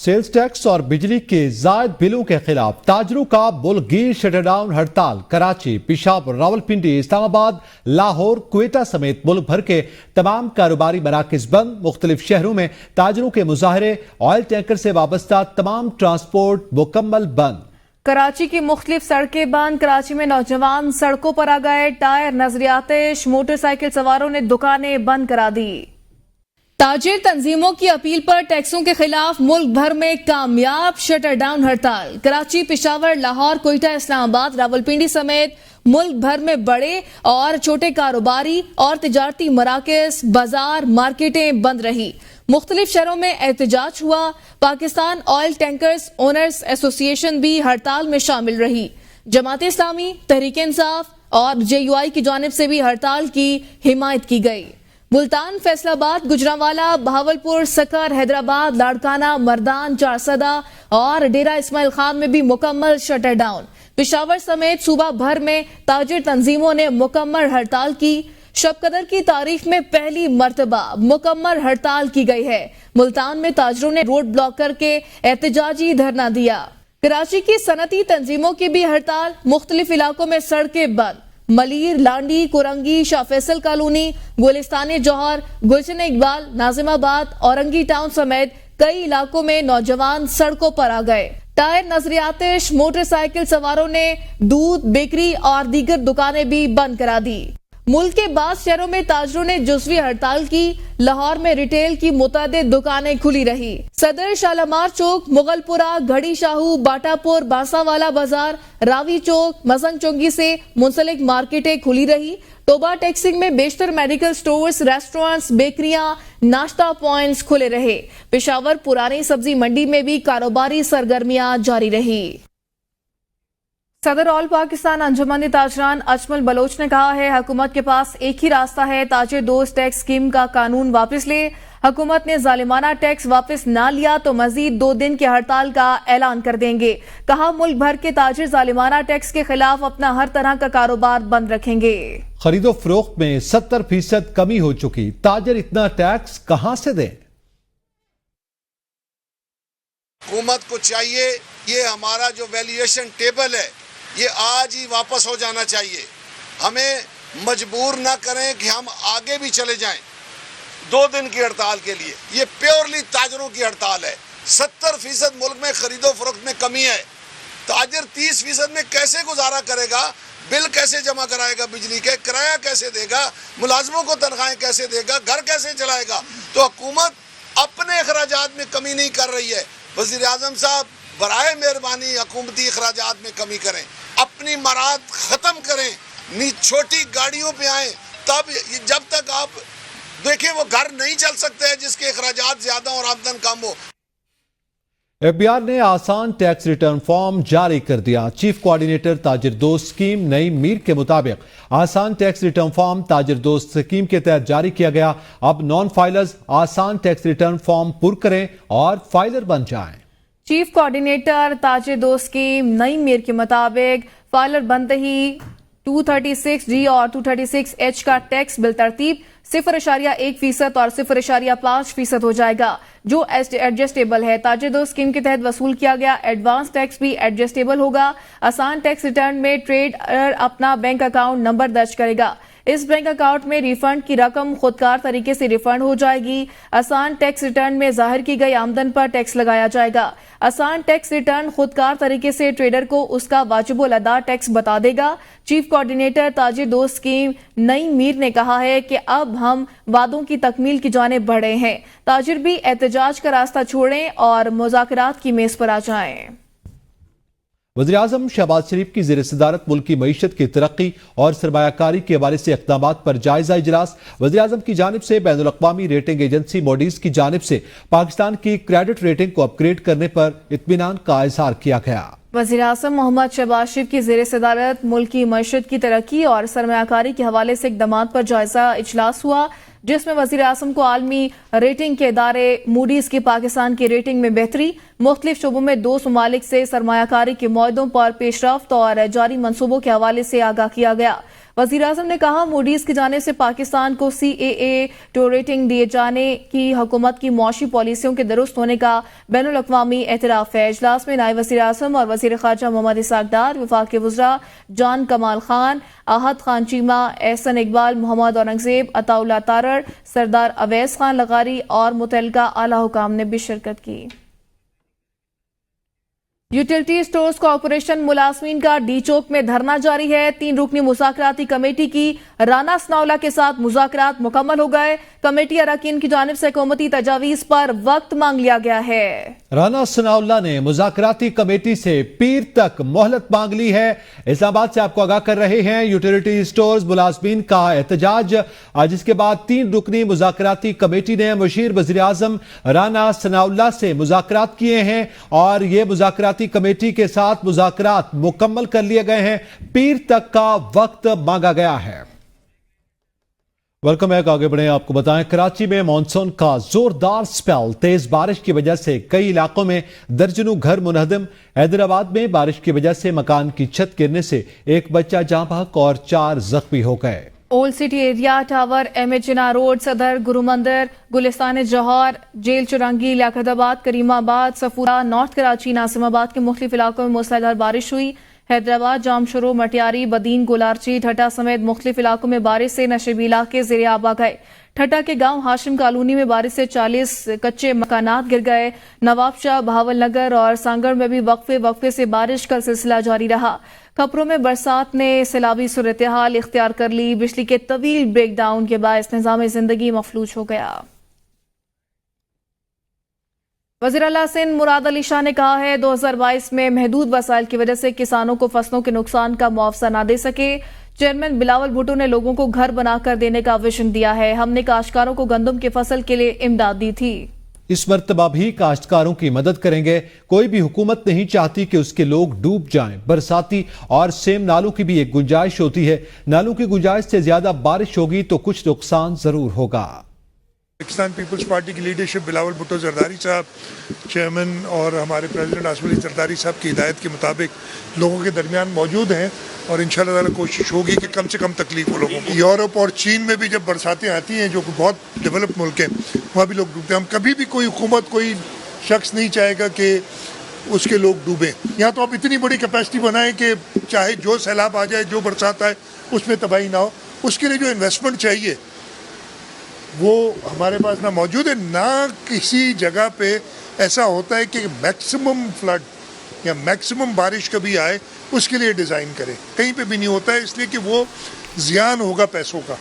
Sales tax اور بجلی کے زائد بلوں کے خلاف تاجروں کا ملک گیر شٹر ڈاؤن ہڑتال کراچی، پشاور، راولپنڈی، اسلام آباد، لاہور، کوئٹہ سمیت ملک بھر کے تمام کاروباری مراکز بند۔ مختلف شہروں میں تاجروں کے مظاہرے، آئل ٹینکر سے وابستہ تمام ٹرانسپورٹ مکمل بند۔ کراچی کی مختلف سڑکیں بند۔ کراچی میں نوجوان سڑکوں پر آ گئے، ٹائر نظری آتش، موٹر سائیکل سواروں نے دکانیں بند کرا دی۔ تاجر تنظیموں کی اپیل پر ٹیکسوں کے خلاف ملک بھر میں کامیاب شٹر ڈاؤن ہڑتال۔ کراچی، پشاور، لاہور، کوئٹہ، اسلام آباد، راولپنڈی سمیت ملک بھر میں بڑے اور چھوٹے کاروباری اور تجارتی مراکز، بازار، مارکیٹیں بند رہی۔ مختلف شہروں میں احتجاج ہوا۔ پاکستان آئل ٹینکرز اونرز ایسوسی ایشن بھی ہڑتال میں شامل رہی۔ جماعت اسلامی، تحریک انصاف اور JUI کی جانب سے بھی ہڑتال کی حمایت کی گئی۔ ملتان، فیصل آباد، گجرانوالہ، بہاولپور، سکر، حیدرآباد، لاڑکانہ، مردان، چارسدہ اور ڈیرہ اسماعیل خان میں بھی مکمل شٹر ڈاؤن۔ پشاور سمیت صوبہ بھر میں تاجر تنظیموں نے مکمل ہڑتال کی۔ شب قدر کی تاریخ میں پہلی مرتبہ مکمل ہڑتال کی گئی ہے۔ ملتان میں تاجروں نے روڈ بلاک کر کے احتجاجی دھرنا دیا۔ کراچی کی صنعتی تنظیموں کی بھی ہڑتال، مختلف علاقوں میں سڑکیں بند۔ ملیر، لانڈی، کورنگی، شاہ فیصل کالونی، گلستان جوہر، گلشن اقبال، ناظم آباد، اورنگی ٹاؤن سمیت کئی علاقوں میں نوجوان سڑکوں پر آ گئے۔ ٹائر نظری آتش، موٹر سائیکل سواروں نے دودھ، بیکری اور دیگر دکانیں بھی بند کرا دی۔ ملک کے بعض شہروں میں تاجروں نے جزوی ہڑتال کی۔ لاہور میں ریٹیل کی متعدد دکانیں کھلی رہی۔ صدر، شالامار چوک، مغل پورہ، گھڑی شاہو، باٹا پور، باسا والا بازار، راوی چوک، مزنگ چونگی سے منسلک مارکیٹیں کھلی رہی۔ ٹوبا ٹیکسنگ میں بیشتر میڈیکل سٹورز، ریسٹورانٹس، بیکریاں، ناشتہ پوائنٹس کھلے رہے۔ پشاور پرانی سبزی منڈی میں بھی کاروباری سرگرمیاں جاری رہی۔ صدر آل پاکستان انجمن تاجران اجمل بلوچ نے کہا ہے، حکومت کے پاس ایک ہی راستہ ہے، تاجر دوست ٹیکس اسکیم کا قانون واپس لے۔ حکومت نے ظالمانہ ٹیکس واپس نہ لیا تو مزید 2 دن کی ہڑتال کا اعلان کر دیں گے۔ کہا، ملک بھر کے تاجر ظالمانہ ٹیکس کے خلاف اپنا ہر طرح کا کاروبار بند رکھیں گے۔ خرید و فروخت میں 70% کمی ہو چکی، تاجر اتنا ٹیکس کہاں سے دیں؟ حکومت کو چاہیے یہ ہمارا جو ویلیویشن ٹیبل ہے یہ آج ہی واپس ہو جانا چاہیے۔ ہمیں مجبور نہ کریں کہ ہم آگے بھی چلے جائیں 2 دن کی ہڑتال کے لیے۔ یہ پیورلی تاجروں کی ہڑتال ہے۔ 70% ملک میں خرید و فروخت میں کمی ہے۔ تاجر 30% میں کیسے گزارا کرے گا؟ بل کیسے جمع کرائے گا؟ بجلی کے کرایہ کیسے دے گا؟ ملازموں کو تنخواہیں کیسے دے گا؟ گھر کیسے چلائے گا؟ تو حکومت اپنے اخراجات میں کمی نہیں کر رہی ہے۔ وزیر اعظم صاحب برائے مہربانی حکومتی اخراجات میں کمی کریں، اپنی مراد ختم کریں، چھوٹی گاڑیوں پہ آئیں۔ تب جب تک آپ دیکھیں وہ گھر نہیں چل سکتے جس کے اخراجات زیادہ اور آمدن کم ہو۔ FBR نے آسان ٹیکس ریٹرن فارم جاری کر دیا۔ چیف کوارڈینیٹر تاجر دوست اسکیم نئی میر کے مطابق آسان ٹیکس ریٹرن فارم تاجر دوست اسکیم کے تحت جاری کیا گیا۔ اب نان فائلرز آسان ٹیکس ریٹرن فارم پر کریں اور فائلر بن جائیں۔ چیف کوارڈینیٹر تاجر دوست اسکیم نئی میر کے مطابق فائلر بنتے ہی 236G اور 236H کا ٹیکس بالترتیب 0.1% اور 0.5% ہو جائے گا، جو ایڈجسٹیبل ہے۔ تاجر دوست اسکیم کے تحت وصول کیا گیا ایڈوانس ٹیکس بھی ایڈجسٹیبل ہوگا۔ آسان ٹیکس ریٹرن میں ٹریڈر اپنا بینک اکاؤنٹ نمبر درج کرے گا۔ اس بینک اکاؤنٹ میں ریفنڈ کی رقم خودکار طریقے سے ریفنڈ ہو جائے گی۔ آسان ٹیکس ریٹرن میں ظاہر کی گئی آمدن پر ٹیکس لگایا جائے گا۔ آسان ٹیکس ریٹرن خودکار طریقے سے ٹریڈر کو اس کا واجب الادا ٹیکس بتا دے گا۔ چیف کوارڈینیٹر تاجر دوست اسکیم نئی میر نے کہا ہے کہ اب ہم وعدوں کی تکمیل کی جانب بڑھے ہیں۔ تاجر بھی احتجاج کا راستہ چھوڑیں اور مذاکرات کی میز پر آ جائیں۔ وزیراعظم شہباز شریف کی زیر صدارت ملک کی معیشت کی ترقی اور سرمایہ کاری کے حوالے سے اقدامات پر جائزہ اجلاس۔ وزیراعظم کی جانب سے بین الاقوامی ریٹنگ ایجنسی موڈیز کی جانب سے پاکستان کی کریڈٹ ریٹنگ کو اپ گریڈ کرنے پر اطمینان کا اظہار کیا گیا۔ وزیراعظم محمد شہباز شریف کی زیر صدارت ملک کی معیشت کی ترقی اور سرمایہ کاری کے حوالے سے اقدامات پر جائزہ اجلاس ہوا، جس میں وزیر اعظم کو عالمی ریٹنگ کے ادارے موڈیز کی پاکستان کی ریٹنگ میں بہتری، مختلف شعبوں میں 2 ممالک سے سرمایہ کاری کے معاہدوں پر پیش رفت اور جاری منصوبوں کے حوالے سے آگاہ کیا گیا۔ وزیر اعظم نے کہا موڈیز کی جانب سے پاکستان کو CAA ریٹنگ دیے جانے کی حکومت کی معاشی پالیسیوں کے درست ہونے کا بین الاقوامی اعتراف ہے۔ اجلاس میں نائب وزیر اعظم اور وزیر خارجہ محمد اسحاق ڈار، وفاقی وزراء جان کمال خان، احد خان چیمہ، احسن اقبال، محمد اورنگزیب، عطا اللہ تارڑ، سردار اویس خان لغاری اور متعلقہ اعلیٰ حکام نے بھی شرکت کی۔ یوٹیلٹی سٹورز کارپوریشن ملازمین کا ڈی چوک میں دھرنا جاری ہے۔ 3 رکنی مذاکراتی کمیٹی کی رانا ثناءاللہ کے ساتھ مذاکرات مکمل ہو گئے۔ کمیٹی اراکین کی جانب سے حکومتی تجاویز پر وقت مانگ لیا گیا ہے۔ رانا ثناءاللہ نے مذاکراتی کمیٹی سے پیر تک مہلت مانگ لی ہے۔ اسلام آباد سے آپ کو آگاہ کر رہے ہیں یوٹیلٹی سٹورز ملازمین کا احتجاج، جس کے بعد 3 رکنی مذاکراتی کمیٹی نے مشیر وزیر اعظم رانا ثناءاللہ سے مذاکرات کیے ہیں اور یہ مذاکراتی کمیٹی کے ساتھ مذاکرات مکمل کر لیے گئے ہیں۔ پیر تک کا وقت مانگا گیا ہے۔ ویلکم بیک، آگے بڑھیں، آپ کو بتائیں کراچی میں مانسون کا زوردار سپیل، تیز بارش کی وجہ سے کئی علاقوں میں درجنوں گھر منہدم۔ حیدرآباد میں بارش کی وجہ سے مکان کی چھت گرنے سے ایک بچہ جاں بحق اور 4 زخمی ہو گئے۔ Old city area, tower, M H Jinnah road, Saddar, Guru مندر، گلستان جوہر، جیل چرنگی، لیاقت آباد، کریم آباد، صفورہ، نارتھ کراچی، ناصم آباد کے مختلف علاقوں میں موسلادھار بارش ہوئی۔ حیدرآباد، جام شروع، مٹیاری، بدین، گولارچی، ٹھٹا سمیت مختلف علاقوں میں بارش سے نشیبی علاقے زیر آب آ گئے۔ ٹھٹا کے گاؤں ہاشم کالونی میں بارش سے 40 کچے مکانات گر گئے۔ نواب شاہ، بہاول نگر اور سانگڑ میں بھی وقفے سے بارش کا سلسلہ جاری رہا۔ کھپروں میں برسات نے سیلابی صورتحال اختیار کر لی۔ بجلی کے طویل بریک ڈاؤن کے باعث نظام زندگی مفلوج ہو گیا۔ وزیر اعلیٰ سندھ مراد علی شاہ نے کہا ہے 2022 میں محدود وسائل کی وجہ سے کسانوں کو فصلوں کے نقصان کا معاوضہ نہ دے سکے۔ چیئرمین بلاول بھٹو نے لوگوں کو گھر بنا کر دینے کا ویژن دیا ہے۔ ہم نے کاشتکاروں کو گندم کی فصل کے لیے امداد دی تھی۔ اس مرتبہ بھی کاشتکاروں کی مدد کریں گے۔ کوئی بھی حکومت نہیں چاہتی کہ اس کے لوگ ڈوب جائیں۔ برساتی اور سیم نالوں کی بھی ایک گنجائش ہوتی ہے۔ نالوں کی گنجائش سے زیادہ بارش ہوگی تو کچھ نقصان ضرور ہوگا۔ پاکستان پیپلز پارٹی کی لیڈرشپ بلاول بھٹو زرداری صاحب چیئرمین اور ہمارے پریزیڈنٹ آصف علی زرداری صاحب کی ہدایت کے مطابق لوگوں کے درمیان موجود ہیں اور انشاءاللہ تعالی کوشش ہوگی کہ کم سے کم تکلیف ہو لوگوں کو۔ یورپ اور چین میں بھی جب برساتیں آتی ہیں جو کہ بہت ڈیولپ ملک ہیں وہاں بھی لوگ ڈوبتے ہیں۔ ہم کبھی بھی کوئی حکومت کوئی شخص نہیں چاہے گا کہ اس کے لوگ ڈوبیں۔ یہاں تو آپ اتنی بڑی کیپیسٹی بنائیں کہ چاہے جو سیلاب آ جائے جو برسات آئے اس میں تباہی نہ ہو۔ اس کے لیے جو انویسٹمنٹ چاہیے وہ ہمارے پاس نہ موجود ہے، نہ کسی جگہ پہ ایسا ہوتا ہے کہ میکسیمم فلڈ یا میکسیمم بارش کبھی آئے اس کے لیے ڈیزائن کرے، کہیں پہ بھی نہیں ہوتا ہے، اس لیے کہ وہ زیان ہوگا پیسوں کا۔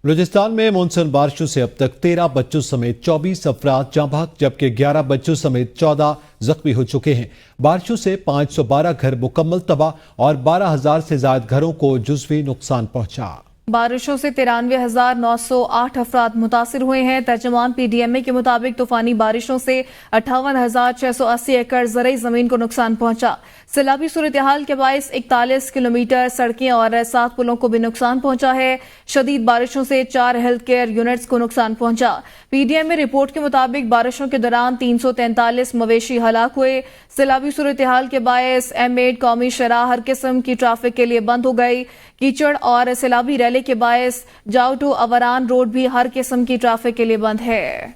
بلوچستان میں مونسون بارشوں سے اب تک 13 بچوں سمیت 24 افراد جاں بحق جبکہ 11 بچوں سمیت 14 زخمی ہو چکے ہیں۔ بارشوں سے 512 گھر مکمل تباہ اور 12,000 سے زائد گھروں کو جزوی نقصان پہنچا۔ بارشوں سے 93,908 افراد متاثر ہوئے ہیں۔ ترجمان PDMA کے مطابق طوفانی بارشوں سے 58,680 ایکڑ زرعی زمین کو نقصان پہنچا۔ سیلابی صورتحال کے باعث 41 کلومیٹر سڑکیں اور 7 پلوں کو بھی نقصان پہنچا ہے۔ شدید بارشوں سے 4 ہیلتھ کیئر یونٹس کو نقصان پہنچا۔ PDMA رپورٹ کے مطابق بارشوں کے دوران 343 مویشی ہلاک ہوئے۔ سیلابی صورتحال کے باعث M8 قومی شاہراہ ہر قسم کی ٹریفک کے لیے بند ہو گئی۔ کیچڑ اور سیلابی ریلے کے باعث جاؤ ٹو اوران روڈ بھی ہر قسم کی ٹریفک کے لیے بند ہے۔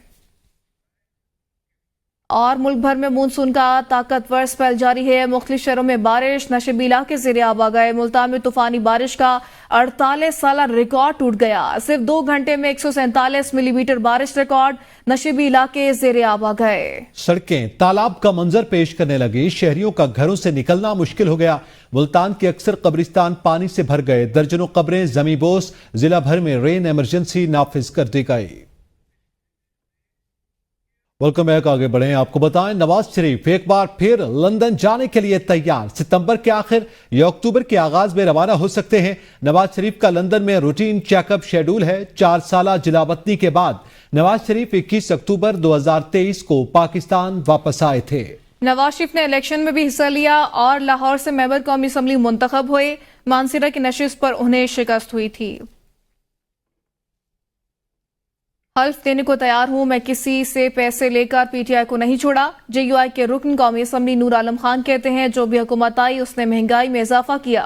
اور ملک بھر میں مونسون کا طاقتور سپیل جاری ہے۔ مختلف شہروں میں بارش، نشیبی علاقے زیر آب آ گئے۔ ملتان میں طوفانی بارش کا 48 سالہ ریکارڈ ٹوٹ گیا۔ صرف 2 گھنٹے میں 147 ملی میٹر بارش ریکارڈ، نشیبی علاقے زیر آب آ گئے۔ سڑکیں تالاب کا منظر پیش کرنے لگی، شہریوں کا گھروں سے نکلنا مشکل ہو گیا۔ ملتان کے اکثر قبرستان پانی سے بھر گئے، درجنوں قبریں زمیں بوس۔ ضلع بھر میں رین ایمرجنسی نافذ کر دی گئی۔ ویلکم بیک، آگے بڑھیں، آپ کو بتائیں نواز شریف ایک بار پھر لندن جانے کے لیے تیار۔ ستمبر کے آخر یا اکتوبر کے آغاز میں روانہ ہو سکتے ہیں۔ نواز شریف کا لندن میں روٹین چیک اپ شیڈول ہے۔ 4 سالہ جلا وطنی کے بعد نواز شریف 21 اکتوبر 2023 کو پاکستان واپس آئے تھے۔ نواز شریف نے الیکشن میں بھی حصہ لیا اور لاہور سے ممبر قومی اسمبلی منتخب ہوئے۔ مانسیرہ کی نشست پر انہیں شکست ہوئی تھی۔ حلف دینے کو تیار ہوں، میں کسی سے پیسے لے کر PTI کو نہیں چھوڑا۔ JUI کے رکن قومی اسمبلی نور عالم خان کہتے ہیں جو بھی حکومت آئی اس نے مہنگائی میں اضافہ کیا۔